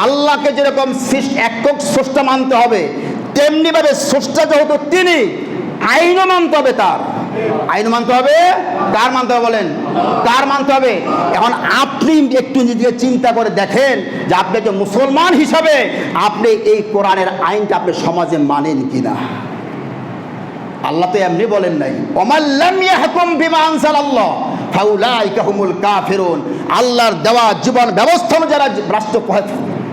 আল্লাহকে যেরকম একক স্রষ্টা মানতে হবে, তেমনিভাবে স্রষ্টা যেহেতু তিনি, আইনও মানতে হবে তার। আইন মানতে হবে, কার মানতে হবে বলেন? কার মানতে হবে? এখন আপনি একটু নিজেকে চিন্তা করে দেখেন যে আপনি একজন মুসলমান হিসাবে আপনি এই কোরআনের আইনটা আপনি সমাজে মানেন কিনা। আল্লাহ তো এমনি বলেন নাই, ওমান লাম ইয়াহকুম বিমা আনজালাল্লাহ ফাউলাইকা হুমুল কাফিরুন। আল্লাহর দেওয়া জীবন ব্যবস্থা যারা রাষ্ট্র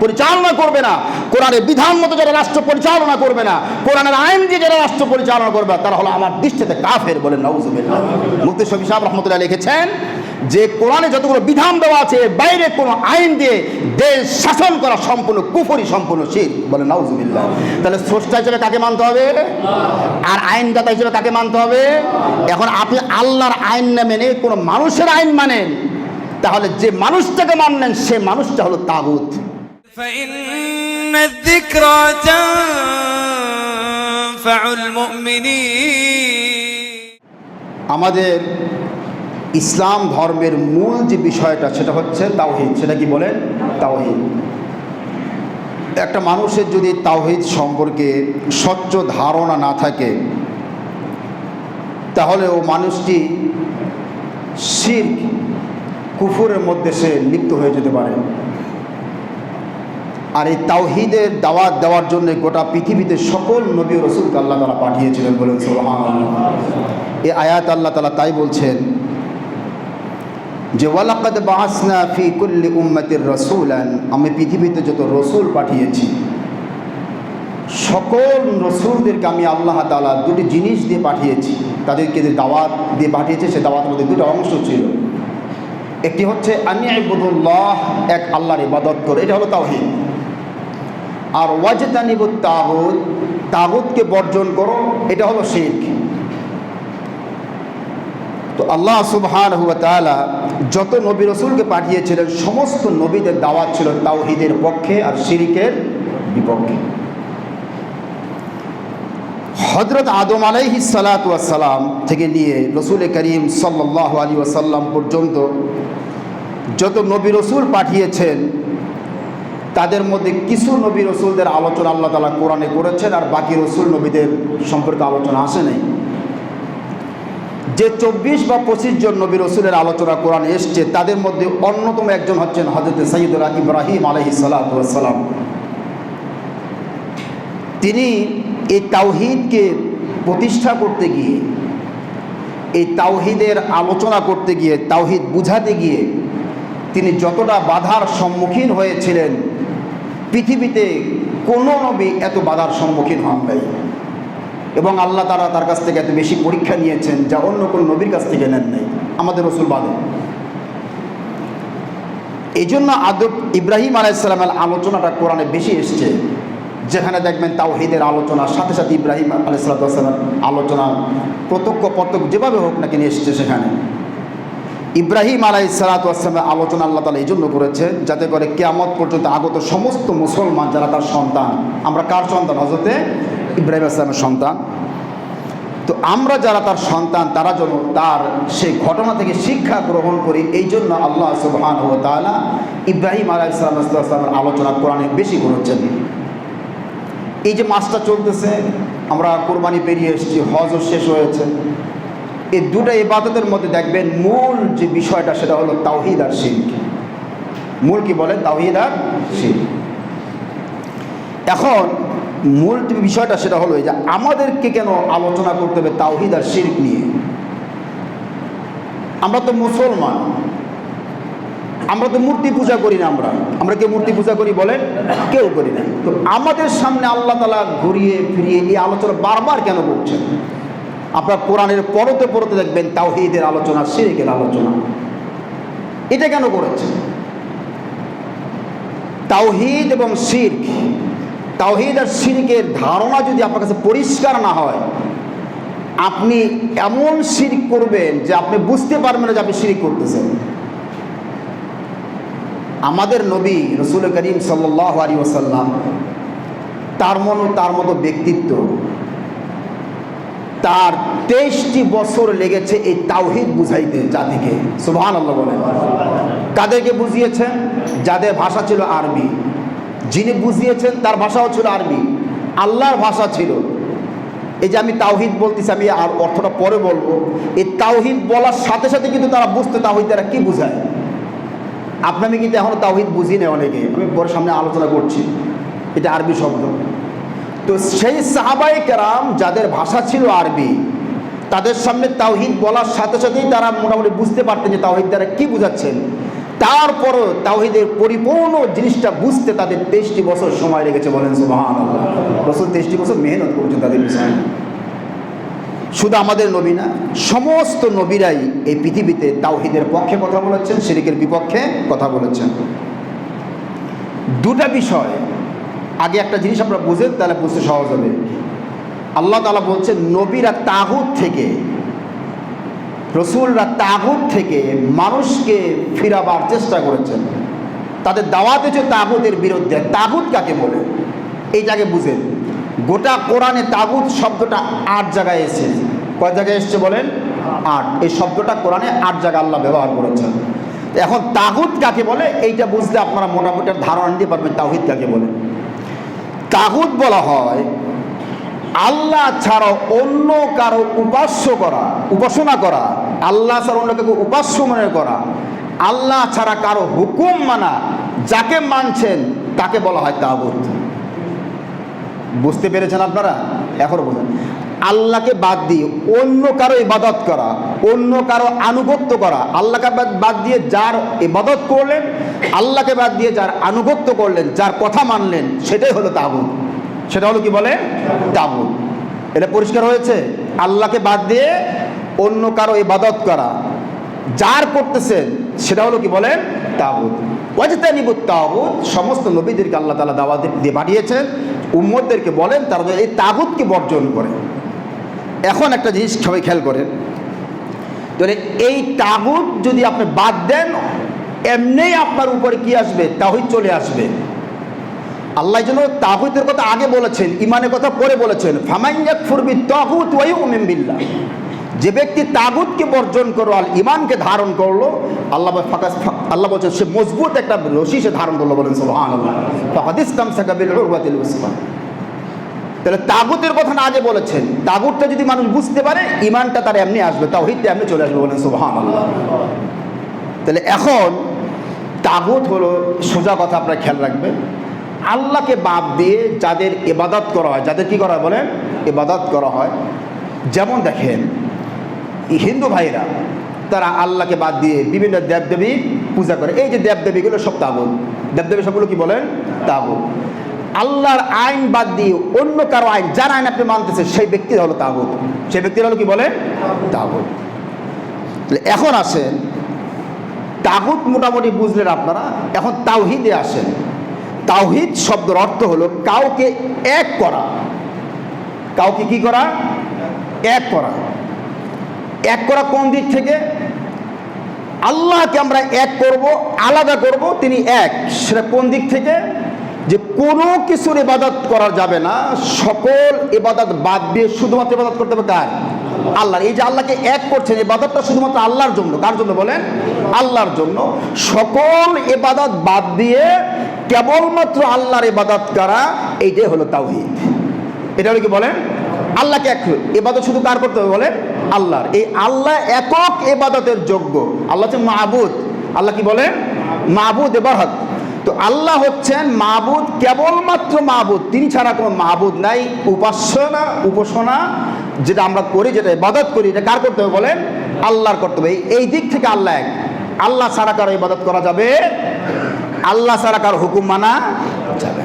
পরিচালনা করবে না, কোরআনের বিধান মতো যারা রাষ্ট্র পরিচালনা করবে না, কোরআনের আইন দিয়ে যারা রাষ্ট্র পরিচালনা করবে, তারা হলো আমার দৃষ্টিতে কাফের। বলেন নাউজুবিল্লাহ। মুফতি শফি সাহেব রহমতুল্লাহ লিখেছেন যে কোরআনে যতগুলো বিধান দেওয়া আছে, এর বাইরে কোনো আইন দিয়ে দেশ শাসন করা সম্পূর্ণ কুফরি, সম্পূর্ণ শিরক। বলেন নাউজুবিল্লাহ। তাহলে স্রষ্টা হিসেবে কাকে মানতে হবে? আর আইনদাতা হিসেবে কাকে মানতে হবে? এখন আপনি আল্লাহর আইন না মেনে কোনো মানুষের আইন মানেন, তাহলে যে মানুষটাকে মানলেন সে মানুষটা হলো তাগুত। فإن الذكرى تنفع المؤمنين। আমাদের ইসলাম ধর্মের মূল যে বিষয়টা সেটা হচ্ছে তাওহীদ। সেটা কি বলেন? তাওহীদ। একটা মানুষের যদি তাওহীদ সম্পর্কে স্বচ্ছ ধারণা না থাকে, তাহলে ও মানুষটি শিরক, কুফরের মধ্যে সে লিপ্ত হয়ে যেতে পারে। আর এই তাওহীদের দাওয়াত দেওয়ার জন্য গোটা পৃথিবীতে সকল নবী ও রাসূলকে আল্লাহ তাআলা পাঠিয়েছিলেন। বলেন সুবহানাল্লাহ। এই আয়াত আল্লাহ তাআলা তাই বলছেন যে ওয়ালাকাদ বাআসনা ফি কুল্লি উম্মাতির রাসূলান, আমি পৃথিবীতে যত রসুল পাঠিয়েছি সকল রসুলদেরকে আমি আল্লাহ তাআলা দুটি জিনিস দিয়ে পাঠিয়েছি। তাদেরকে যে দাওয়াত দিয়ে পাঠিয়েছে সে দাওয়াতের মধ্যে দুটো অংশ ছিল। একটি হচ্ছে আনি'বুদুল্লাহ, এক আল্লাহর ইবাদত করো, এটা হলো তাওহীদ। আর ওয়াজতানিবুত তাগুত, তাগুতকে বর্জন করো, এটা হলো শিরক। তো আল্লাহ সুবহানাহু ওয়া তাআলা যত নবী রাসূলকে পাঠিয়েছিলেন সমস্ত নবীদের দাওয়াত ছিল তাওহীদের পক্ষে আর শিরকের বিপক্ষে। হযরত আদম আলাইহিস সালাতু ওয়াস সালাম থেকে নিয়ে রাসূল করিম সাল্লাল্লাহু আলাইহি ওয়াসাল্লাম পর্যন্ত যত নবী রাসূল পাঠিয়েছেন তাদের মধ্যে কিছু নবী রাসূলদের আলোচনা আল্লাহ তাআলা কোরআনে করেছেন, আর বাকি রাসূল নবীদের সম্পর্কে আলোচনা আসে নাই। যে 24 বা 25 জন নবী রাসূলের আলোচনা কোরআনে এসছে তাদের মধ্যে অন্যতম একজন হচ্ছেন হযরত সাইয়্যিদুনা ইব্রাহিম আলাইহিস সালাতু ওয়াস সালাম। তিনি এই তাওহীদকে প্রতিষ্ঠা করতে গিয়ে, এই তাওহীদের আলোচনা করতে গিয়ে, তাওহীদ বুঝাতে গিয়ে তিনি যতটা বাধার সম্মুখীন হয়েছিলেন পৃথিবীতে কোনো নবী এত বাধার সম্মুখীন হন নাই। এবং আল্লাহ তাআলা তার কাছ থেকে এত বেশি পরীক্ষা নিয়েছেন যা অন্য কোনো নবীর কাছ থেকে নেন নাই, আমাদের রাসূল বাদে। এই জন্য ইব্রাহিম আলাইহিস সালামের আলোচনাটা কোরআনে বেশি এসছে, যেখানে দেখবেন তাওহীদের আলোচনার সাথে সাথে ইব্রাহিম আলাইহিস সালামের আলোচনা প্রত্যক্ষ প্রত্যক্ষ যেভাবে হোক না কিনে এসছে। সেখানে ইব্রাহিম আলাইহিস সালামের আলোচনা আল্লাহ তাআলা এই জন্য করেছে যাতে করে কিয়ামত পর্যন্ত আগত সমস্ত মুসলমান যারা তার সন্তান, আমরা কার সন্তান? হযরত ইব্রাহিম আলাইহিস সালামের সন্তান। তো আমরা যারা তার সন্তান তারা যেন তার সেই ঘটনা থেকে শিক্ষা গ্রহণ করি, এই জন্য আল্লাহ সুবহানাহু ওয়া তাআলা ইব্রাহিম আলাইহিস সালামের আলোচনা কোরআনে বেশি করেছেন। এই যে মাসটা চলতেছে, আমরা কোরবানি পেরিয়ে এসেছি, হজও শেষ হয়েছে, এই দুটো ইবাদতের মধ্যে দেখবেন মূল যে বিষয়টা সেটা হলো তাওহীদ আর শিরক। মূল কি বলেন? তাওহীদ আর শিরক। এখন মূল যে বিষয়টা সেটা হলো যে আমাদেরকে কেন আলোচনা করতে হবে তাওহীদ আর শিরক নিয়ে? আমরা তো মুসলমান, আমরা তো মূর্তি পূজা করি না। আমরা কেউ মূর্তি পূজা করি বলেন? কেউ করি না। তো আমাদের সামনে আল্লাহ তাআলা ঘুরিয়ে ফিরিয়ে এই আলোচনা বারবার কেন করছেন? আপনার কোরআনের পরতে পরতে দেখবেন তাওহীদের আলোচনা, শিরকের আলোচনা। এটা কেন করেছে? তাওহীদ এবং শিরক, তাওহীদ আর শিরকের ধারণা যদি আপনার কাছে পরিষ্কার না হয়, আপনি এমন শিরক করবেন যে আপনি বুঝতে পারবেন না যে আপনি শিরক করতেছেন। আমাদের নবী রাসূল করিম সাল্লাল্লাহু আলাইহি ওয়াসাল্লাম তার মতো ব্যক্তিত্ব, তার 23টি বছর লেগেছে এই তাওহীদ বুঝাইতে জাতিকে। সুবহানাল্লাহ বলেন। কাদেরকে বুঝিয়েছেন? যাদের ভাষা ছিল আরবি, যিনি বুঝিয়েছেন তার ভাষাও ছিল আরবি, আল্লাহর ভাষা ছিল। এই যে আমি তাওহিদ বলতেছি, আমি আর অর্থটা পরে বলবো। এই তাওহিদ বলার সাথে সাথে কিন্তু তারা বুঝতে তাওহিদ দ্বারা কি বোঝায়। আমি কিন্তু এখনো তাওহিদ বুঝি না, অনেকে, আমি পরে সামনে আলোচনা করছি। এটা আরবি শব্দ। তো সেই সাহাবায়ে কেরাম যাদের ভাষা ছিল আরবি, তাদের সামনে তাওহিদ বলার সাথে সাথেই তারা মোটামুটি বুঝতে পারতেন যে তাওহিদ দ্বারা কি বুঝাচ্ছেন। তারপরও তাওহিদের পরিপূর্ণ জিনিসটা বুঝতে তাদের 23টি বছর সময় লেগেছে, বলেন সুবহানাল্লাহ। রাসূল 23টি বছর মেহনত করেছেন তাদের বিষয়ে। শুধু আমাদের নবী না, সমস্ত নবীরাই এই পৃথিবীতে তাওহিদের পক্ষে কথা বলেছেন, শিরকের বিপক্ষে কথা বলেছেন। দুটা বিষয় আগে একটা জিনিস আপনারা বুঝেন, তাহলে বুঝতে সহজ হবে। আল্লাহ তাআলা বলছেন নবীরা তাগুত থেকে, রসুলরা তাগুত থেকে মানুষকে ফিরাবার চেষ্টা করেছেন। তাদের দাওয়াত হচ্ছে তাগুতের বিরুদ্ধে। তাগুত কাকে বলে এইটাকে বুঝেন। গোটা কোরআনে তাগুত শব্দটা 8 জায়গায় এসেছে। কয় জায়গায় এসছে বলেন? 8। এই শব্দটা কোরআনে 8 জায়গায় আল্লাহ ব্যবহার করেছেন। এখন তাগুত কাকে বলে এইটা বুঝলে আপনারা মোটামুটি ধারণা নিতে পারবেন তাওহীদ কাকে বলে। তাগুত বলা হয় আল্লাহ ছাড়া অন্য কারো উপাসনা করা, আল্লাহ ছাড়া অন্য কাউকে উপাস্য মনে করা, আল্লাহ ছাড়া কারো হুকুম মানা, যাকে মানছেন তাকে বলা হয় তাগুত। বুঝতে পেরেছেন আপনারা? এখন বলুন, আল্লাহকে বাদ দিয়ে অন্য কারো ইবাদত করা, অন্য কারো আনুগত্য করা, আল্লাহকে বাদ দিয়ে যার ইবাদত করলেন, আল্লাহকে বাদ দিয়ে যার আনুগত্য করলেন, যার কথা মানলেন, সেটাই হলো তাগুত। সেটা হলো কি বলে? তাগুত। এটা পরিষ্কার হয়েছে? আল্লাহকে বাদ দিয়ে অন্য কারো ইবাদত করা, যার করতেছেন সেটা হলো কি বলেন? তাগুত। ওয়াজতানিবুত তাগুত, সমস্ত নবীদেরকে আল্লাহ তাআলা দাওয়াত দিয়ে পাঠিয়েছেন, উম্মতদেরকে বলেন তারা এই তাগুতকে বর্জন করে। এখন একটা জিনিস সবাই খেয়াল করেন, তাহলে এই তাগুত যদি আপনি বাদ দেন, এমনিই আপনার উপরে কি আসবে? তাওহীদ চলে আসবে। আল্লাহ যেন তাগুতের কথা আগে বলেছেন, ইমানের কথা পরে বলেছেন। ফামান ইয়াকফুর বিত-তাগুত ওয়া ইউমিন বিল্লাহ, যে ব্যক্তি তাগুতকে বর্জন করলো আর ইমানকে ধারণ করলো, আল্লাহ বলছেন সে মজবুত একটা রশি সে ধারণ করলো, বলেন সুবহানাল্লাহ। ফাকাদ ইসতামসাকা বিল উরওয়াতিল উসকা। তাহলে তাগুতের কথা না আগে বলেছেন। তাগুতটা যদি মানুষ বুঝতে পারে, ইমানটা তার এমনি আসবে, তাওহীদটা এমনি চলে আসবে, বলেন সুবহানাল্লাহ। তাহলে এখন তাগুত হলো, সোজা কথা আপনারা খেয়াল রাখবেন, আল্লাহকে বাদ দিয়ে যাদের ইবাদত করা হয়, যাদের কি করা হয় বলেন? ইবাদত করা হয়। যেমন দেখেন হিন্দু ভাইরা, তারা আল্লাহকে বাদ দিয়ে বিভিন্ন দেবদেবী পূজা করে। এই যে দেবদেবীগুলো সব তাগুত। দেবদেবী সবগুলো কি বলেন? তাগুত। আল্লাহর আইন বাদ দিয়ে অন্য কারো আইন, যার আইন আপনি মানতেছেন, সেই ব্যক্তির হলো তাগুত। সেই ব্যক্তির হলো কি বলেন? তাগুত। এখন আসেন, তাগুত মোটামুটি বুঝলেন আপনারা। এখন তাওহীদে আসেন। তাওহীদ শব্দের অর্থ হলো কাউকে এক করা। কাউকে কি করা? এক করা। এক করা কোন দিক থেকে? আল্লাহকে আমরা এক করব, আলাদা করব, তিনি এক। সেটা কোন দিক থেকে? যে কোনো কিছুর ইবাদত করা যাবে না, সকল ইবাদত বাদ দিয়ে শুধুমাত্র ইবাদত করতে হবে কার? আল্লাহর। এই যে আল্লাহকে এক করছেন, ইবাদতটা শুধুমাত্র আল্লাহর জন্য। কার জন্য বলেন? আল্লাহর জন্য। সকল ইবাদত বাদ দিয়ে কেবলমাত্র আল্লাহর ইবাদত করা, এইটাই হলো তাওহীদ। এটা হলো কি বলেন? আল্লাহকে এক। ইবাদত শুধু কার করতে হবে বলেন? আল্লাহর। এই আল্লাহ একক ইবাদতের যোগ্য। আল্লাহ হচ্ছেন মাবুদ। আল্লাহ কি বলেন? মাবুদ এবারহাত। তো আল্লাহ হচ্ছেন মাবুদ, কেবলমাত্র মাবুদ, তিনি ছাড়া কোনো মাবুদ নাই। উপাসনা যেটা আমরা করি, যেটা ইবাদত করি, এটা কার করতে হবে বলেন? আল্লাহর করতে হবে। এই দিক থেকে আল্লাহ এক। আল্লাহ ছাড়া কারো ইবাদত করা যাবে, আল্লাহ ছাড়া কারো হুকুম মানা যাবে।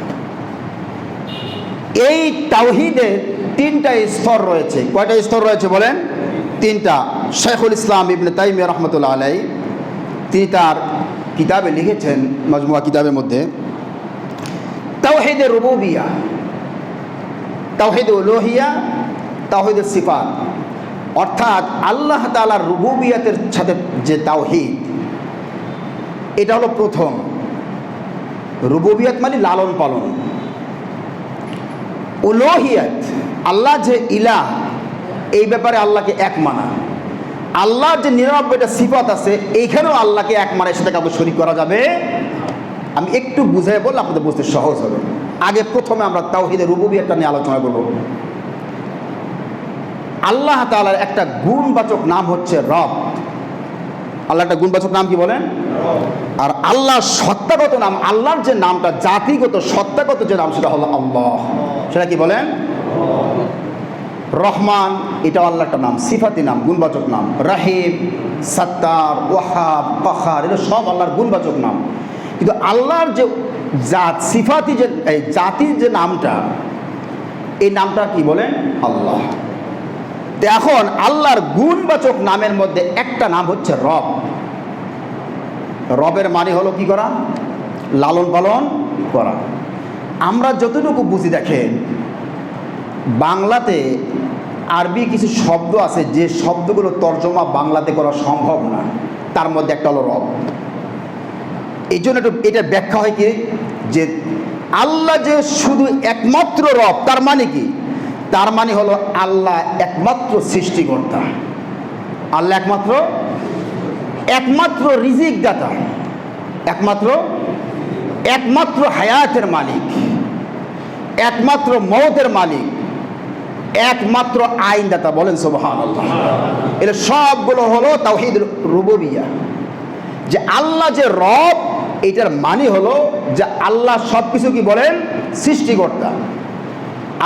এই তাওহীদের 3টা স্তর রয়েছে। কয়টা স্তর রয়েছে বলেন? 3টা। শাইখুল ইসলাম ইবনে তাইমিয়া রাহমাতুল্লাহ আলাইহি তিনি তার কিতাবে লিখেছেন, মাজমুয়া কিতাবের মধ্যে, তাওহীদে রুবুবিয়া, তাওহীদে উলুহিয়া, তাওহীদে সিফাত। অর্থাৎ আল্লাহ তাআলার রুবুবিয়াতের সাথে যে তাওহীদ, এটা হলো প্রথম। রুবুবিয়াত মানে লালন পালন। উলুহিয়াত, আল্লাহ যে ইলাহ, এই ব্যাপারে আল্লাহকে এক মানা। আল্লাহর যে 99টা সিফাত আছে, এইখানেও আল্লাহকে এক মানা, সাথে কাউকে শরীক করা যাবে আমি একটু বুঝিয়ে বললে আপনাদের বুঝতে সহজ হবে। আগে প্রথমে আমরা তাওহীদের রুবুবিয়্যাতটা নিয়ে আলোচনা করব। আল্লাহ তাআলার একটা গুণবাচক নাম হচ্ছে রব। আল্লাহ একটা গুণবাচক নাম কি বলেন? আর আল্লাহর সত্তাগত নাম, আল্লাহর যে নামটা জাতিগত সত্তাগত যে নাম সেটা হলো আল্লাহ। সেটা কি বলেন? রহমান, এটাও আল্লাহ একটা নাম, সিফাতি নাম, গুণবাচক নাম। রাহিম, সাত্তার, ওয়াহাব, কাহার, এটা সব আল্লাহর গুণবাচক নাম। কিন্তু আল্লাহর যে জাত, সিফাতি যে জাতির যে নামটা, এই নামটা কি বলেন? আল্লাহ। এখন আল্লাহর গুণবাচক নামের মধ্যে একটা নাম হচ্ছে রব। রবের মানে হলো কি করা? লালন পালন করা। আমরা যতটুকু বুঝি, দেখেন বাংলাতে আরবি কিছু শব্দ আছে যে শব্দগুলো তর্জমা বাংলাতে করা সম্ভব না, তার মধ্যে একটা হলো রব। এই জন্য একটু এটা ব্যাখ্যা হয় কি, যে আল্লাহ যে শুধু একমাত্র রব, তার মানে কি? তার মানে হলো আল্লাহ একমাত্র সৃষ্টিকর্তা, আল্লাহ একমাত্র রিজিক দাতা, একমাত্র হায়াতের মালিক, একমাত্র মওতের মালিক, একমাত্র আইনদাতা। বলেন সুবহানাল্লাহ। এর সবগুলো হলো তাওহীদ রুবুবিয়্যাহ। যে আল্লাহ যে রব, এটার মানে হলো যে আল্লাহ সব কিছু কি বলেন? সৃষ্টিকর্তা।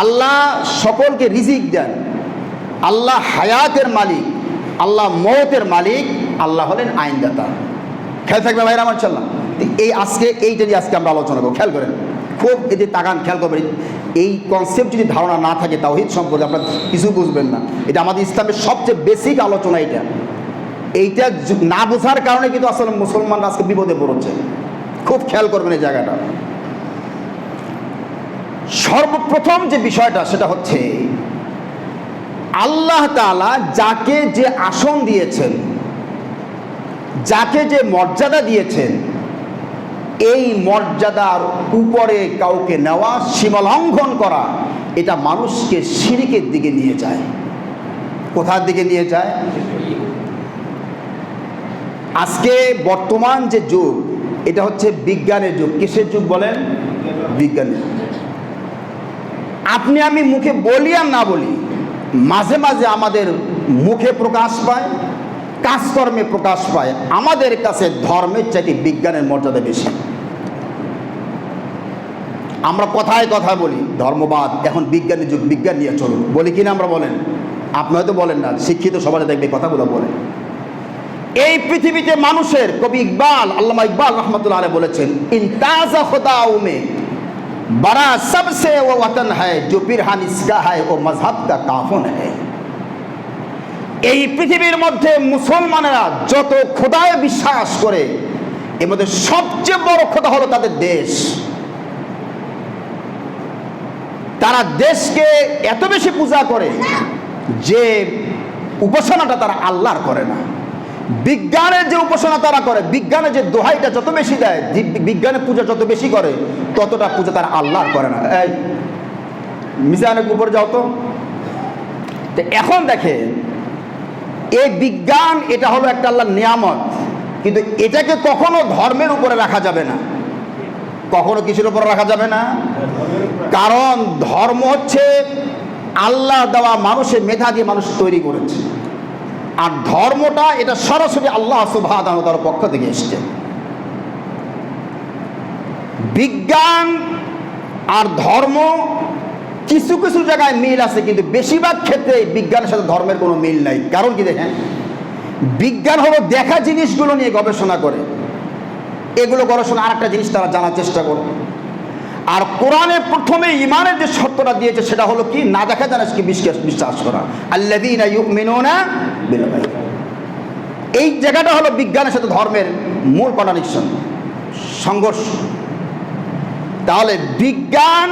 আল্লাহ সকলকে রিজিক দেন, আল্লাহ হায়াতের মালিক, আল্লাহ মওতের মালিক, আল্লাহ হলেন আইনদাতা। খেয়াল থাকবে ভাইরা আমার, ইনশাআল্লাহ। এই আজকে এইটা নিয়ে আজকে আমরা আলোচনা করব। খেয়াল করেন, খুব এই যে তাকান, খেয়াল করবেন। এই কনসেপ্ট যদি ধারণা না থাকে তাওহীদ সম্পর্কে, আপনারা কিছু বুঝবেন না। এটা আমাদের ইসলামের সবচেয়ে বেসিক আলোচনা। এইটা না বোঝার কারণে কিন্তু আসলে মুসলমানরা আজকে বিপদে পড়ছে। খুব খেয়াল করবেন এই জায়গাটা। সর্বপ্রথম যে বিষয়টা সেটা হচ্ছে আল্লাহ তাআলা যাকে যে আসন দিয়েছেন, যাকে যে মর্যাদা দিয়েছেন, এই মর্যাদার উপরে কাউকে নেওয়া, সীমালঙ্ঘন করা, এটা মানুষকে শিরকের দিকে নিয়ে যায়। কোথার দিকে নিয়ে যায়? আজকে বর্তমান যে যুগ, এটা হচ্ছে বিজ্ঞানের যুগ। কিসের যুগ বলেন? বিজ্ঞানের যুগ। আপনি আমি মুখে বলি আর না বলি, মাঝে মাঝে আমাদের মুখে প্রকাশ পায়, কাজকর্মে প্রকাশ পায়, আমাদের কাছে ধর্মের চাইতে বিজ্ঞানের মর্যাদা বেশি। আমরা কথায় কথা বলি ধর্মবাদ, এখন বিজ্ঞানের যুগ, বিজ্ঞান নিয়ে চলুন, বলি কিনা আমরা? বলেন। আপনি হয়তো বলেন না, শিক্ষিত সবাই দেখবে কথাগুলো বলে। এই পৃথিবীতে মানুষের, কবি ইকবাল, আল্লামা ইকবাল রহমতুল্লাহ আলাইহি বলেছেন, ইনতাজা খুদাউ মে बड़ा सबसे वो वतन है जो पिरहान इसका है वो मजहब का काफन है। এই পৃথিবীর মধ্যে মুসলমানেরা যত খোদায় বিশ্বাস করে, এর মধ্যে সবচেয়ে বড় খোদা হলো তাদের দেশ। তারা দেশকে এত বেশি পূজা করে যে উপাসনাটা তারা আল্লাহর করে না। বিজ্ঞানের যে উপাসনা তারা করে, বিজ্ঞানের যে দোহাইটা যত বেশি দেয়, বিজ্ঞানের পূজা যত বেশি করে, ততটা পূজা তারা আল্লাহর করে না। এই মিজানের উপরে যাও তো। এখন দেখে এই বিজ্ঞান, এটা হলো একটা আল্লাহর নিয়ামত, কিন্তু এটাকে কখনো ধর্মের উপরে রাখা যাবে না। কখনো কিসের উপরে রাখা যাবে না? কারণ ধর্ম হচ্ছে আল্লাহ দেওয়া মানুষের মেধা দিয়ে মানুষ তৈরি করেছে, আর ধর্মটা এটা সরাসরি আল্লাহ সুবহানাহু ওয়া তাআলার পক্ষ থেকে এসেছে। বিজ্ঞান আর ধর্ম কিছু কিছু জায়গায় মিল আছে, কিন্তু বেশিরভাগ ক্ষেত্রে বিজ্ঞানের সাথে ধর্মের কোনো মিল নাই। কারণ কি দেখেন, বিজ্ঞান হলো দেখা জিনিসগুলো নিয়ে গবেষণা করে, এগুলো গবেষণা আর একটা জিনিস তারা জানার চেষ্টা করে। আর কোরআনে প্রথমে ইমানের যে শর্তটা দিয়েছে সেটা হলো কি, না দেখা জিনিসকে বিশ্বাস করা। আল্লাযীনা ইউমিনুনা বিল গায়ব। এই জায়গাটা হলো বিজ্ঞানের সাথে ধর্মের মূল কন্ট্রাডিকশন, সংঘর্ষ। তাহলে বিজ্ঞান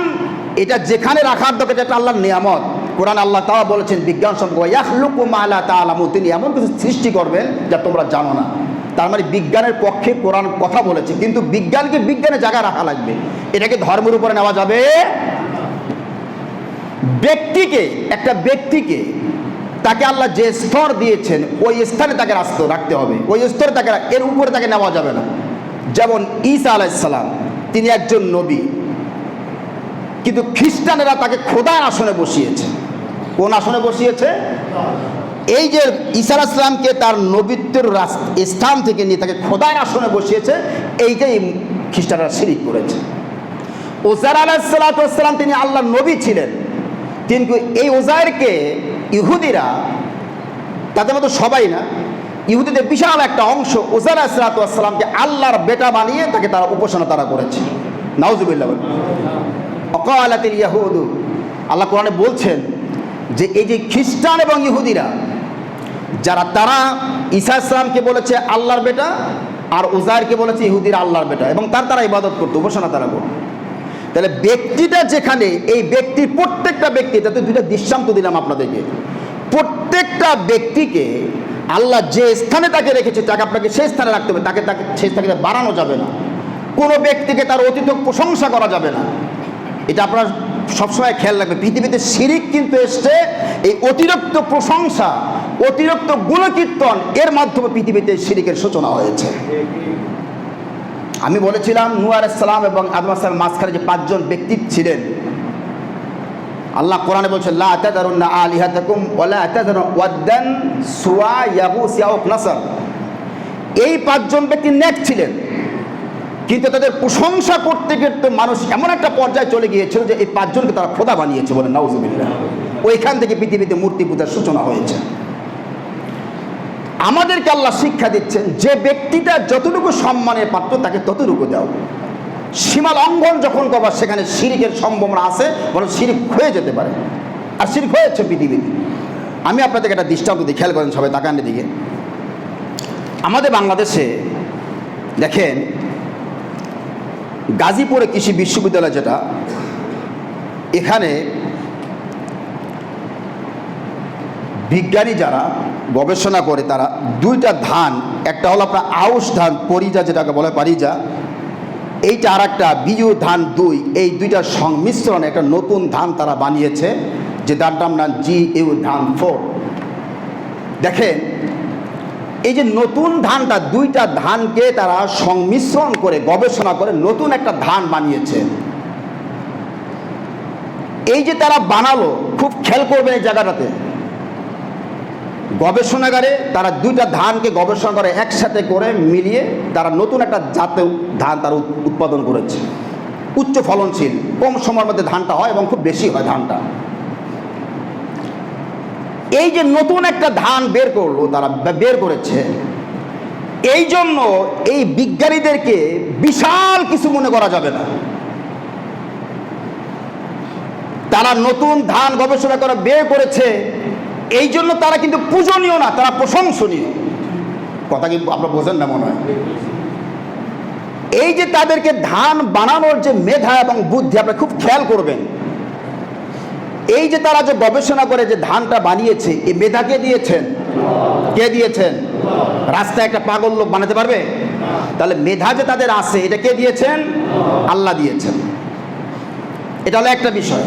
এটা যেখানে রাখার দরকার, এটা আল্লাহর নিয়ামত। কোরআন আল্লাহ তাআলা বলেছেন বিজ্ঞান সম্পর্কে, ইয়াখলুকু মা লা তা'লামুন, তিনি এমন কিছু সৃষ্টি করবেন যা তোমরা জানো না। তার মানে বিজ্ঞানের পক্ষে কোরআন কথা বলেছে, কিন্তু বিজ্ঞানকে বিজ্ঞানের জায়গায় রাখা লাগবে, এটাকে ধর্মের উপরে নেওয়া যাবে। একটা ব্যক্তিকে তাকে আল্লাহ যে স্তর দিয়েছেন ওই স্থানে তাকে রাখতে হবে, ওই স্তরে তাকে, এর উপরে তাকে নেওয়া যাবে না। যেমন ঈসা আলাইহিস সালাম, তিনি একজন নবী, কিন্তু খ্রিস্টানেরা তাকে খোদার আসনে বসিয়েছে। কোন আসনে বসিয়েছে? এই যে ঈসা আলাইহিস সালামকে তার নবীত্বের স্থান থেকে নিয়ে তাকে খোদার আসনে বসিয়েছে, এইটাই খ্রিস্টানরা শিরিক করেছে। উজাইর আলাইহিস সালাম তিনি আল্লাহর নবী ছিলেন, কিন্তু এই উজাইরকে ইহুদিরা, তাদের মতো সবাই না, ইহুদিদের বিশাল একটা অংশ উজাইর আলাইহিস সালামকে আল্লাহর বেটা বানিয়ে তাকে তারা উপাসনা তারা করেছে। নাউজুবিল্লাহ। ওয়াকালাতিল ইয়াহুদু, আল্লাহ কোরআনে বলছেন যে এই যে খ্রিস্টান এবং ইহুদিরা যারা, তারা ঈসা আলাইহিস সালামকে বলেছে আল্লাহর বেটা, আর উজাইরকে বলেছে ইহুদিরা আল্লাহর বেটা, এবং তারা ইবাদত করতো, উপাসনা তারা করতো। তাহলে ব্যক্তিটা যেখানে, এই ব্যক্তির প্রত্যেকটা ব্যক্তি, যাতে দুইটা দৃষ্টান্ত দিলাম আপনাদেরকে, প্রত্যেকটা ব্যক্তিকে আল্লাহ যে স্থানে তাকে রেখেছে তাকে আপনাকে সেই স্থানে রাখতে হবে, তাকে সেই স্থানে বাড়ানো যাবে না। কোনো ব্যক্তিকে তার অতিরিক্ত প্রশংসা করা যাবে না। এটা আপনার সবসময় খেয়াল রাখবে। পৃথিবীতে শিরিক কিন্তু এসছে এই অতিরিক্ত প্রশংসা, অতিরিক্ত গুণকীর্তন, এর মাধ্যমে পৃথিবীতে শিরিকের সূচনা হয়েছে। আমি বলেছিলাম নূহ আলাইহিস সালাম এবং আদম আলাইহিস সালামের মাঝখানে যে 5 জন ব্যক্তি ছিলেন, আল্লাহ কোরআনে বলছেন লা তাযারুন্না আলিহাতাকুম ওয়ালা তাযারু ওয়াদ্দান সুওয়া ইয়াগুস ইয়াউক নাসর। এই 5 জন ব্যক্তি নেক ছিলেন, কিন্তু তাদের প্রশংসা করতে করতে মানুষ এমন একটা পর্যায়ে চলে গিয়েছিল যে এই 5 জনকে তারা খোদা বানিয়েছে, বলেন নাউজুবিল্লাহ। ওইখান থেকে পৃথিবীতে মূর্তি পূজার সূচনা হয়েছে। আমাদেরকে আল্লাহ শিক্ষা দিচ্ছেন যে ব্যক্তিটা যতটুকু সম্মানের পাত্র তাকে ততটুকু দাও। সীমা লঙ্ঘন যখন করবা সেখানে শিরিকের সম্ভাবনা আছে, বরং শিরিক হয়ে যেতে পারে, আর শিরিক হয়েছে পৃথিবীতে। আমি আপনাদেরকে একটা দৃষ্টান্ত দিই, খেয়াল করেন সবাই, তাকানের দিকে। আমাদের বাংলাদেশে দেখেন গাজীপুরে কৃষি বিশ্ববিদ্যালয়, যেটা এখানে বিজ্ঞানী যারা গবেষণা করে, তারা 2টা ধান, একটা হলো আপনার আউশ ধান পরিজা, যেটাকে বলে পারিজা, এইটা, আর একটা বিজু ধান 2, এই 2টার সংমিশ্রণে একটা নতুন ধান তারা বানিয়েছে, যে ধানটার নাম GU ধান 4। দেখেন এই যে নতুন ধানটা, 2টা ধানকে তারা সংমিশ্রণ করে গবেষণা করে নতুন একটা ধান বানিয়েছে। এই যে তারা বানালো, খুব খেয়াল করবেন এই জায়গাটাতে, গবেষণাগারে তারা 2টা ধানকে গবেষণা করে একসাথে করে মিলিয়ে তারা নতুন একটা জাতীয় ধান তারা উৎপাদন করেছে, উচ্চ ফলনশীল, কম সময়ের মধ্যে ধানটা হয় এবং খুব বেশি হয় ধানটা। এই যে নতুন একটা ধান বের করলো, তারা বের করেছে, এই জন্য এই বিজ্ঞানীদেরকে বিশাল কিছু মনে করা যাবে না। তারা নতুন ধান গবেষণা করে বের করেছে, এই জন্য তারা কিন্তু পূজনীয় না, তারা প্রশংসনীয়। কথা কি আপনারা বোঝেন না মনে হয়? এই যে তাদেরকে ধান বানানোর যে মেধা এবং বুদ্ধি, আপনারা খুব খেয়াল করবেন, এই যে তারা যে গবেষণা করে যে ধানটা বানিয়েছে, এই মেধা কে দিয়েছেন? কে দিয়েছেন? রাস্তায় একটা পাগল লোক বানাতে পারবে? তাহলে মেধা যে তাদের আছে, এটা কে দিয়েছেন? আল্লাহ দিয়েছেন। এটা হলো একটা বিষয়।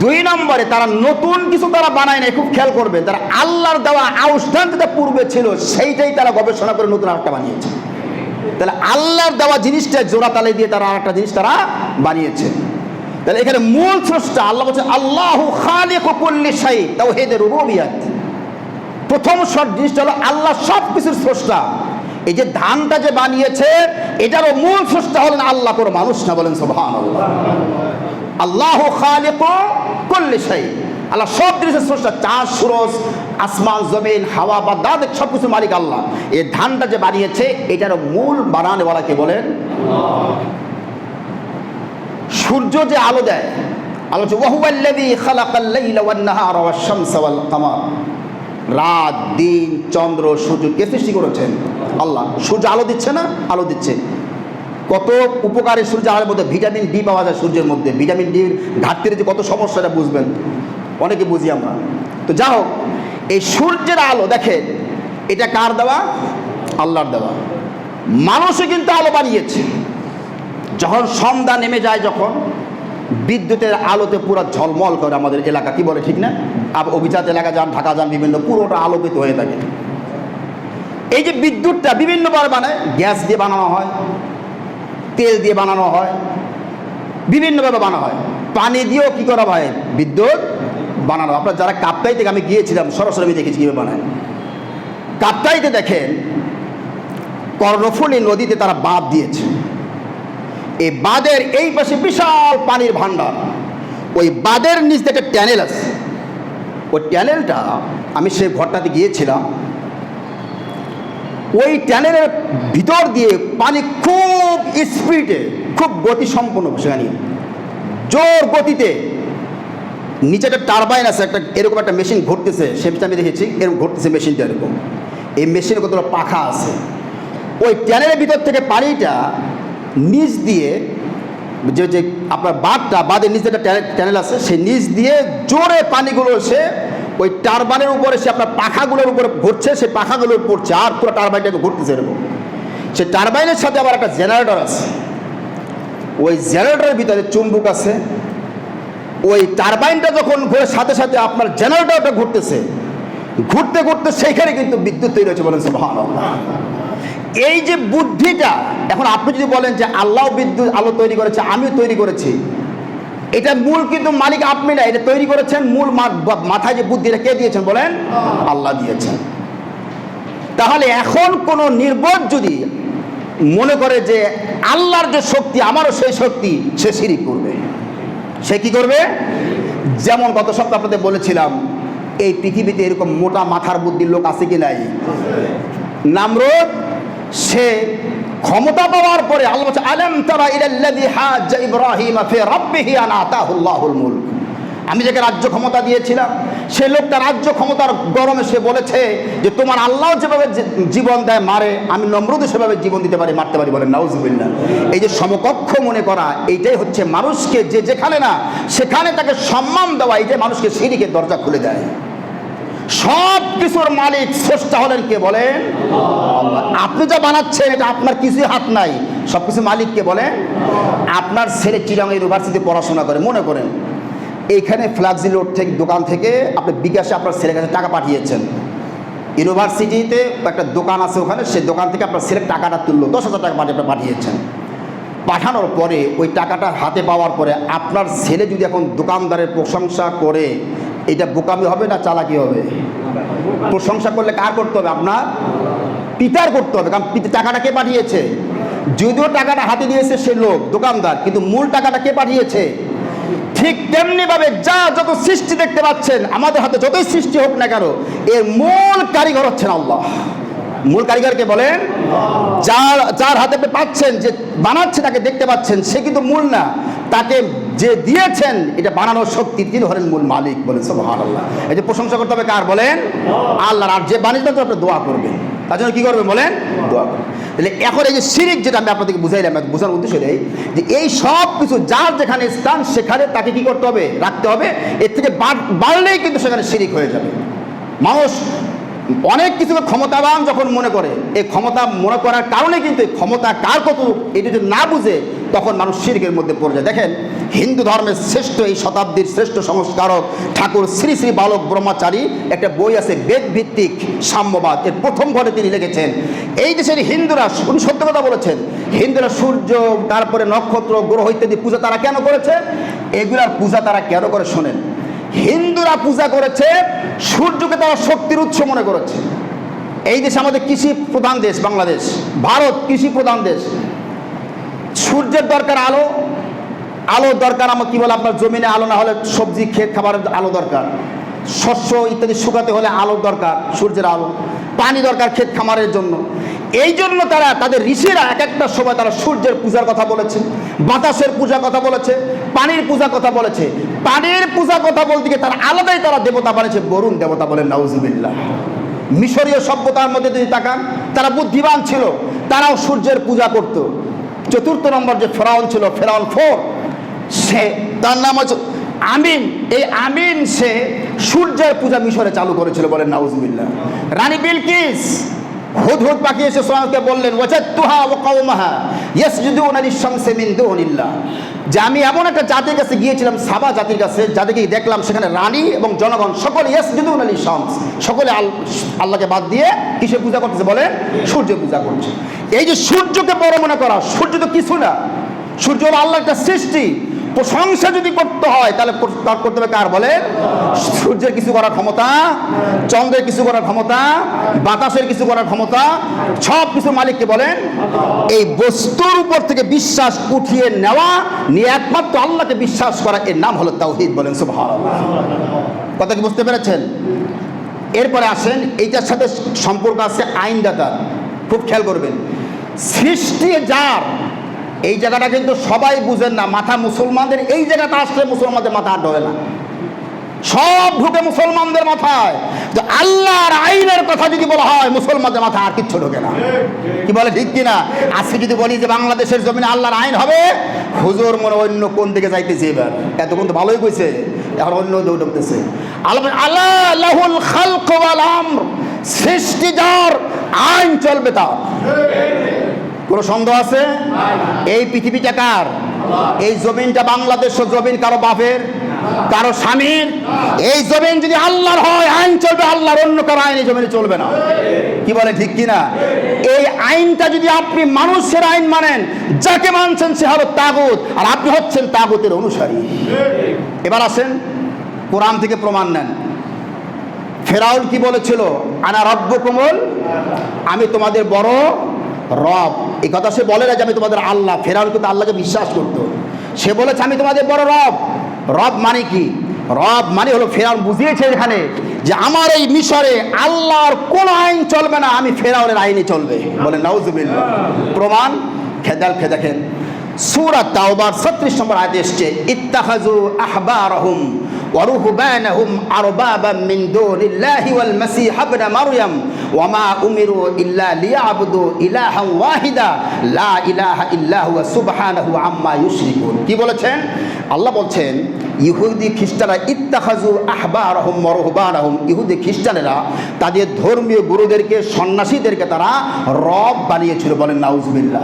2 নম্বরে, তারা নতুন কিছু তারা বানায় না, খুব খেয়াল করবে, তারা আল্লাহর দেওয়া আউশ ধান যেটা পূর্বে ছিল সেইটাই তারা গবেষণা করে নতুন আরেকটা বানিয়েছে। তাহলে আল্লাহর দেওয়া জিনিসটা জোড়া তালে দিয়ে তারা আরেকটা জিনিস তারা বানিয়েছে। তাহলে এখানে মূল স্রষ্টা আল্লাহ বলছে আল্লাহু খালিকু কুল্লি শাই, তাওহীদের রুবুবিয়্যাত। প্রথম জিনিসটা হলো আল্লাহ সব কিছুর স্রষ্টা। এই যে ধানটা যে বানিয়েছে, এটারও মূল স্রষ্টা হলেন আল্লাহ, কোনো মানুষ না, বলেন সুবহানাল্লাহ। আল্লাহু খালিকু কুল্লি শাই, আল্লাহ সব জিনিসের স্রষ্টা। চাঁদ সূরজ, আসমান জমিন, হাওয়া বাতাস, সব কিছু মালিক আল্লাহ। এই ধানটা যে বানিয়েছে, এটারও মূল বানানেওয়ালাকে বলেন আল্লাহ। সূর্য যে আলো দেয়, আলো হচ্ছে ওয়াহুয়াল্লাযী খালাকাল লাইলা ওয়ান নাহারা ওয়াশ শামসা ওয়াল কামার। রাত, দিন, চন্দ্র, সূর্য কে সৃষ্টি করেছেন? আল্লাহ। সূর্য আলো দিচ্ছে না? আলো দিচ্ছে। কত উপকারী সূর্য আলোর মধ্যে, ভিটামিন ডি পাওয়া যায় সূর্যের মধ্যে। ভিটামিন ডির ঘাটতির যে কত সমস্যা, এটা বুঝবেন, অনেকে বুঝি আমরা। তো যা হোক, এই সূর্যের আলো দেখেন, এটা কার দেওয়া? আল্লাহর দেওয়া। মানুষও কিন্তু আলো বানিয়েছে। যখন সন্ধ্যা নেমে যায়, যখন বিদ্যুতের আলোতে পুরো ঝলমল করে আমাদের এলাকা, কি বলে ঠিক না? অভিজাত এলাকা যান, ঢাকা যান, বিভিন্ন পুরোটা আলোকিত হয়ে থাকে। এই যে বিদ্যুৎটা বিভিন্নবার বানায়, গ্যাস দিয়ে বানানো হয়, তেল দিয়ে বানানো হয়, বিভিন্নভাবে বানানো হয়, পানি দিয়েও কী করা হয় বিদ্যুৎ বানানো। আপনার যারা কাপ্তাই থেকে আমি গিয়েছিলাম সরাসরি আমি দেখেছি কীভাবে বানায়। কাপ্তাইতে দেখেন কর্ণফুলী নদীতে তারা বাঁধ দিয়েছে, এই বাঁধের এই পাশে বিশাল পানির ভাণ্ডার, ওই বাঁধের নিচে একটা ট্যানেল আছে, ওই ট্যানেলটা আমি সেই ঘরটাতে গিয়েছিলাম, ওই ট্যানেলের ভিতর দিয়ে পানি খুব স্পিডে, খুব গতিসম্পন্ন, সেখানে জোর গতিতে নিচে একটা টারবাইন আছে, একটা এরকম একটা মেশিন ঘুরতেছে, সেটা আমি দেখেছি এরকম ঘুরতেছে মেশিনটা এরকম, এই মেশিনে কতটা পাখা আছে। ওই ট্যানেলের ভিতর থেকে পানিটা নিচ দিয়ে যে আপনার বাঁধের নিচে একটা ট্যানেল আছে, সেই নিচ দিয়ে জোরে পানিগুলো এসে ওই টারবাইনের উপরে সে আপনার পাখাগুলোর উপরে ঘুরছে, সেই পাখাগুলোর পড়ছে আর পুরো টারবাইনটাকে ঘুরতেছে এরকম। সেই টারবাইনের সাথে আবার একটা জেনারেটর আছে, ওই জেনারেটরের ভিতরে চুম্বক আছে, ওই টারবাইনটা যখন ঘুরে সাথে সাথে আপনার জেনারেটরটা ঘুরতেছে, ঘুরতে ঘুরতে সেইখানে কিন্তু বিদ্যুৎ তৈরি হচ্ছে, বলেন সুবহানাল্লাহ। এই যে বুদ্ধিটা, এখন আপনি যদি বলেন যে আল্লাহ বিদ্যুৎ আলো তৈরি করেছে, আমিও তৈরি করেছি, এটা মূল কিন্তু মালিক আপনি না, এটা তৈরি করেছেন, মূল মাথায় যে বুদ্ধিটা কে দিয়েছেন বলেন? আল্লাহ দিয়েছেন। তাহলে এখন কোন নির্বোধ যদি মনে করে যে আল্লাহর যে শক্তি আমারও সেই শক্তি, সে শিরিক করবে। সে কি করবে? যেমন গত সপ্তাহে আপনাদের বলেছিলাম, এই পৃথিবীতে এরকম মোটা মাথার বুদ্ধির লোক আছে কি নাই? নামরুদ, সে ক্ষমতা পাওয়ার পরে আল্লাহ বলছে আলাম তারা ইলাল্লাযী হাজ্জা ইব্রাহিম ফি রাব্বিহি আন আতাহুল্লাহুল মুলক, আমি যাকে রাজ্য ক্ষমতা দিয়েছিলাম, সে লোকটা রাজ্য ক্ষমতার গরমে সে বলেছে যে তোমার আল্লাহ যেভাবে জীবন দেয় মারে, আমি নমরুদ সেভাবে জীবন দিতে পারি, মারতে পারি, বলেন নাউজুবিল্লাহ। এই যে সমকক্ষ মনে করা, এইটাই হচ্ছে মানুষকে যে যেখানে না সেখানে তাকে সম্মান দেওয়া, এই যে মানুষকে শিরকের দরজা খুলে দেয়। সব কিছুর মালিক স্রষ্টা হলেন কে বলেন? আল্লাহ। আপনি যা বানাচ্ছেন এটা আপনার কিছুই হাত নাই, সব কিছু মালিক কে বলেন? আপনার ছেলে চিরাং ইউনিভার্সিটি পড়াশোনা করে, মনে করেন এইখানে ফ্ল্যাক্সি লোড থেকে দোকান থেকে আপনি বিকাশে আপনার ছেলের কাছে টাকা পাঠিয়েছেন, ইউনিভার্সিটিতে একটা দোকান আছে ওখানে, সেই দোকান থেকে আপনার ছেলের টাকাটা তুললো, 10,000 টাকা আপনি পাঠিয়েছেন। পাঠানোর পরে ওই টাকাটা হাতে পাওয়ার পরে আপনার ছেলে যদি এখন দোকানদারের প্রশংসা করে, এটা বোকামি হবে না চালাকি হবে? প্রশংসা করলে কার করতে হবে? আপনার পিতার করতে হবে, কারণ টাকাটা কে পাঠিয়েছে? যদিও টাকাটা হাতে দিয়েছে সে লোক দোকানদার, কিন্তু মূল টাকাটা কে পাঠিয়েছে? ঠিক তেমনি ভাবে যা যত সৃষ্টি দেখতে পাচ্ছেন আমাদের হাতে, যতই সৃষ্টি হোক না কেন, এর মূল কারিগর হচ্ছেন আল্লাহ। মূল কারিগরকে বলেন? যার হাতে পাচ্ছেন, যে বানাচ্ছে তাকে দেখতে পাচ্ছেন, সে কিন্তু মূল না, তাকে যে দিয়েছেন এটা বানানোর শক্তি, তিনি হলেন মূল মালিক, বলেন সুবহানাল্লাহ। এই যে প্রশংসা করতে হবে কার বলেন? আল্লাহর। আর যে বানিয়েছেন আপনি দোয়া করবেন, তার জন্য কি করবেন বলেন? দোয়া করবেন। তাহলে এখন এই যে শিরিক, যেটা আমি আপনাদেরকে বুঝাইলাম, বোঝানোর উদ্দেশ্য এই যে এই সব কিছু যার যেখানে স্থান সেখানে তাকে কি করতে হবে? রাখতে হবে। এর থেকে বাড়লেই কিন্তু সেখানে শিরিক হয়ে যাবে। মানুষ অনেক কিছুকে ক্ষমতাবান যখন মনে করে, এই ক্ষমতা মনে করার কারণে কিন্তু এই ক্ষমতা কার কত এটা যদি না বুঝে, তখন মানুষ শিরকের মধ্যে পড়ে যায়। দেখেন, হিন্দু ধর্মের শ্রেষ্ঠ, এই শতাব্দীর শ্রেষ্ঠ সংস্কারক ঠাকুর শ্রী শ্রী বালক ব্রহ্মচারী একটা বই আছে, বেদ ভিত্তিক সাম্যবাদ, এর প্রথম ঘরে তিনি লিখেছেন, এই দেশের হিন্দুরা, উনি সত্য কথা বলেছেন, হিন্দুরা সূর্য, তারপরে নক্ষত্র, গ্রহ ইত্যাদি পূজা তারা কেন করেছে? এগুলার পূজা তারা কেন করে শোনেন? হিন্দুরা পূজা করেছে সূর্যকে, তারা শক্তির উৎস মনে করেছে। এই দেশ আমাদের কৃষি প্রধান দেশ, বাংলাদেশ, ভারত কৃষি প্রধান দেশ। সূর্যের দরকার আলো, আলোর দরকার আমার কি বলে আপনার জমিনে আলো না হলে সবজি ক্ষেত খাবারের আলো দরকার, শস্য ইত্যাদি শুকাতে হলে আলোর দরকার, সূর্যের আলো, পানি দরকার ক্ষেত খামারের জন্য। এই জন্য তারা, তাদের ঋষিরা এক একটা সময় তারা সূর্যের পূজার কথা বলেছে, বাতাসের পূজার কথা বলেছে, পানির পূজার কথা বলেছে। পানির পূজার কথা বলতে গিয়ে তারা আলাদাই তারা দেবতা বানিয়েছে, বরুণ দেবতা, বলেন নাউজুবিল্লাহ। মিশরীয় সভ্যতার মধ্যে যদি তাকান, তারা বুদ্ধিমান ছিল, তারাও সূর্যের পূজা করত। 4 নম্বর যে ফেরাউন ছিল, ফেরাউন 4, সে তার নাম হচ্ছে আমিন। এই আমিন সে সূর্যের পূজা মিশরে চালু করেছিল, বলেন নাউজুবিল্লাহ। রানী বিলকিস, হুদহুদ পাখি এসে সোহানকে বললেন, ওয়াজাদতুহা ওয়া কওমাহা ইয়াসজুদুনা লিশ-শামসি মিন দুনিল্লাহ, যে আমি এমন একটা জাতির কাছে গিয়েছিলাম, সাবা জাতির কাছে, যাদেরকে দেখলাম সেখানে রানী এবং জনগণ সকলে ইয়াসজুদুন লিশ-শামস, সকলে আল্লাহকে বাদ দিয়ে কিসে পূজা করতেছে বলে? সূর্য পূজা করছে। এই যে সূর্যকে বড় মনে করা, সূর্য তো কিছু না, সূর্য হলো আল্লাহর একটা সৃষ্টি। প্রশংসা যদি করতে হয় তাহলে করতে হবে কার বলে? সূর্যের কিছু করার ক্ষমতা, চন্দ্রের কিছু করার ক্ষমতা, বাতাসের কিছু করার ক্ষমতা, সব কিছু মালিককে বলেন। এই বস্তুর উপর থেকে বিশ্বাস উঠিয়ে নেওয়া, নিয়ে একমাত্র আল্লাহকে বিশ্বাস করা, এর নাম হলো তাওহীদ, বলেন সুবহানাল্লাহ। কথা কি বুঝতে পেরেছেন? এরপরে আসেন, এইটার সাথে সম্পর্ক আছে আইনদাতার। খুব খেয়াল করবেন, সৃষ্টি যার, এই জায়গাটা কিন্তু সবাই বুঝেন না। মাথা মুসলমানদের এই জায়গাটা আসলে মুসলমানদের মাথা আর ঢোকে না, সব ঢুকে মুসলমানদের মাথায়। যে আল্লাহর আইনের কথা যদি বলা হয় মুসলমানদের মাথা আর কিচ্ছু ঢোকে না। কি বলে ঠিক কিনা? আজকে যদি বলি যে বাংলাদেশের জমিনে আল্লাহর আইন হবে, হুজুর মনে অন্য কোন দিকে যাইতেছে। এবার এতক্ষণ তো ভালোই কইছে, এখন অন্য দিকে ঢুকতেছে। আল্লাহ লাহুল খালক ওয়াল আমর, সৃষ্টি যার, আইন চলবে তার। কোনো সন্দেহ আছে? এই পৃথিবীটা কার? এই জমিনটা বাংলাদেশ জমিন কারো বাপের, কারো স্বামীর। এই জমিন যদি আল্লাহর হয়, আইন চলবে আল্লাহর, অন্য কারো আইন এই জমিনে চলবে না। কি বলে ঠিক কিনা? এই আইনটা যদি আপনি মানুষের আইন মানেন, যাকে মানছেন সে হলো তাগুত, আর আপনি হচ্ছেন তাগুতের অনুসারী। এবার আসেন কোরআন থেকে প্রমাণ নেন। ফেরাউন কি বলেছিল? আনা রব্বুকুমুল, আমি তোমাদের বড় রব। এই কথা সে বলে না যে আমি তোমাদের আল্লাহ। ফেরাউন কিন্তু আল্লাহকে বিশ্বাস করত। সে বলেছে আমি তোমাদের বড় রব। রব মানে কি? রব মানে হলো, ফেরাউন বুঝিয়েছে এখানে যে আমার এই মিশরে আল্লাহর কোন আইন চলবে না, আমি ফেরাউনের আইনে চলবে। বলে নাউজুবিল্লাহ। প্রমাণ খেদাল খে দেখেন, সূরা তাওবার 36 নম্বর আয়াতে এসেছে, ইত্তাখাযু আহবারহুম ওয়া রুহবানাহুম আরবাবাম মিন দুনিল্লাহি ওয়াল মাসীহ ইবনে মারইয়াম ওয়া মা উমিরু ইল্লা লিয়াবুদু ইলাহান ওয়াহিদা লা ইলাহা ইল্লা হুয়া সুবহানাহু আম্মা ইউশরিকুন। কি বলেছেন? আল্লাহ বলছেন ইহুদি খ্রিস্টানরা ইত্তাখাযু আহবারহুম ওয়া রুহবানাহুম, ইহুদি খ্রিস্টানেরা তাদের ধর্মীয় গুরুদেরকে, সন্ন্যাসীদেরকে তারা রব বানিয়েছিল। বলেন নাউজুবিল্লাহ।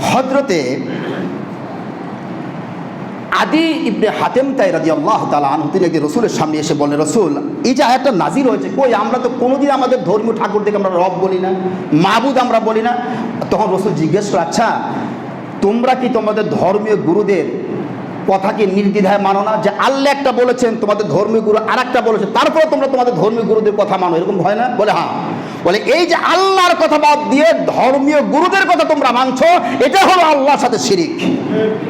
হযরতে আদি ইবনে হাতেম তাই রাদিয়াল্লাহু তাআলা আনহু, তিনি একদিন রাসূলের সামনে এসে বলেন, রাসূল, এই যে আয়াতটা নাযিল হয়েছে, কই আমরা তো কোনোদিন আমাদের ধর্মীয় ঠাকুরদেরকে আমরা রব বলি না, মাবুদ আমরা বলি না। তখন রাসূল জিজ্ঞেস করে, আচ্ছা তোমরা কি তোমাদের ধর্মীয় গুরুদের কথা কি নির্দ্বিধায় মানো না? যে আল্লাহ একটা বলেছেন, তোমাদের ধর্মীয় গুরু আর একটা বলেছে, তারপরে তোমরা তোমাদের ধর্মীয় গুরুদের কথা মানো, এরকম হয় না? বলে হ্যাঁ। বলে এই যে আল্লাহর কথা বাদ দিয়ে ধর্মীয় গুরুদের কথা তোমরা মানছো, এটা হলো আল্লাহর সাথে শিরিক।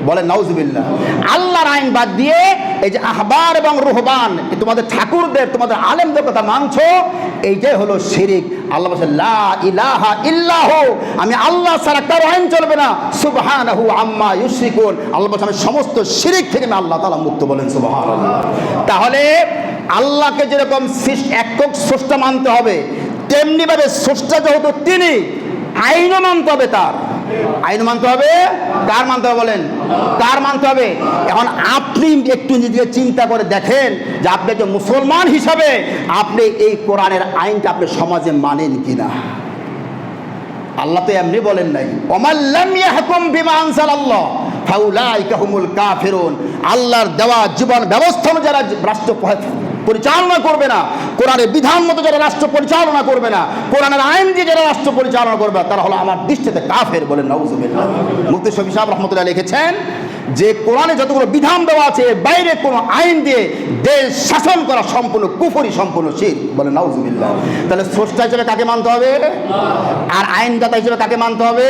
বলে নাউজুবিল্লাহ। আল্লাহর আইন বাদ দিয়ে এই যে আহবার এবং রুহবান, তোমাদের ঠাকুরদের, তোমাদের আলেমদের কথা মানছো, এইটাই হলো শিরিক। আল্লাহ বলেন লা ইলাহা ইল্লাহু, আমি আল্লাহ ছাড়া কারো আইন চলবে না, সুবহানাহু আম্মা ইউশরিকুন। আল্লাহ বলেন আমি সমস্ত শিরিক থেকে আমি আল্লাহ তাআলা মুক্ত। বলেন সুবহানাল্লাহ। তাহলে আল্লাহকে যেরকম একক স্রষ্টা মানতে হবে, তেমনি ভাবে স্রষ্টা যেহেতু তিনি, আইনও মানতে হবে তার। আইন মানতে হবে কার? মানতে হবে বলেন, কার মানতে হবে? এখন আপনি একটু নিজেকে চিন্তা করে দেখেন যে আপনি যে মুসলমান হিসাবে আপনি এই কোরআনের আইনটা আপনি সমাজে মানেন কিনা। আল্লাহ তো এমনি বলেন নাই, ওমান লাম ইয়াহকুম বিমা আনজালাল্লাহ ফাউলাইকা হুমুল কাফিরুন। আল্লাহর দেওয়া জীবন ব্যবস্থা যারা রাষ্ট্র পরিচালনা করবে না, কোরআনের বিধান মতো যারা রাষ্ট্র পরিচালনা করবে না, কোরআনের আইন দিয়ে যারা রাষ্ট্র পরিচালনা করবে, তারা হলো আমার দৃষ্টিতে কাফের। বলেন নাউজুবিল্লাহ। মুফতি শফি সাহেব রাহমাতুল্লাহ লিখেছেন যে কোরআনে যতগুলো বিধান দেওয়া আছে, বাইরে কোনো আইন দিয়ে দেশ শাসন করা সম্পূর্ণ কুফরি, সম্পূর্ণ শিরক। বলেন নাউজুবিল্লাহ। তাহলে স্রষ্টা হিসেবে কাকে মানতে হবে? আর আইনদাতা হিসেবে কাকে মানতে হবে?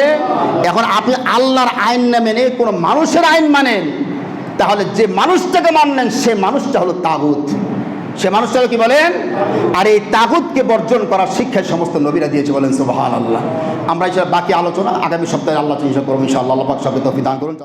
এখন আপনি আল্লাহর আইন না মেনে কোনো মানুষের আইন মানেন, তাহলে যে মানুষটাকে মানলেন সে মানুষটা হলো তাগুত। সে মানুষটাকে কি বলেন? আর এই তাগুতকে বর্জন করার শিক্ষায় সমস্ত নবীরা দিয়েছে। বলেন সুবহানাল্লাহ। আমরা বাকি আলোচনা আগামী সপ্তাহে আল্লাহ করবো ইনশাআল্লাহ। আল্লাহ পাক সবকে তৌফিক দান করুন।